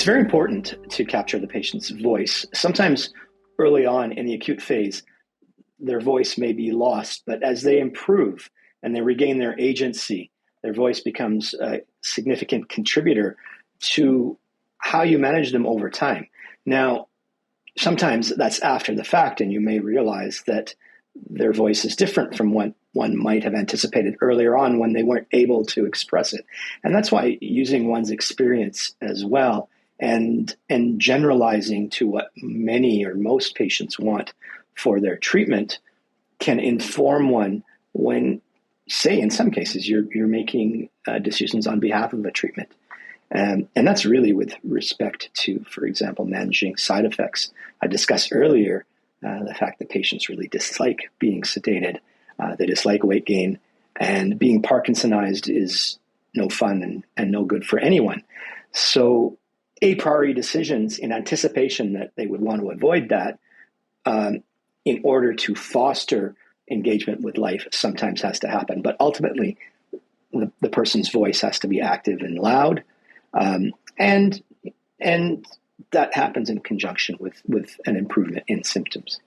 It's very important to capture the patient's voice. Sometimes early on in the acute phase, their voice may be lost, but as they improve and they regain their agency, their voice becomes a significant contributor to how you manage them over time. Now, sometimes that's after the fact, and you may realize that their voice is different from what one might have anticipated earlier on when they weren't able to express it. And that's why using one's experience as well and generalizing to what many or most patients want for their treatment can inform one when, say, in some cases, you're making decisions on behalf of a treatment. And that's really with respect to, for example, managing side effects. I discussed earlier the fact that patients really dislike being sedated. They dislike weight gain, and being Parkinsonized is no fun and no good for anyone. So a priori decisions in anticipation that they would want to avoid that in order to foster engagement with life sometimes has to happen. But ultimately, the person's voice has to be active and loud. And that happens in conjunction with an improvement in symptoms.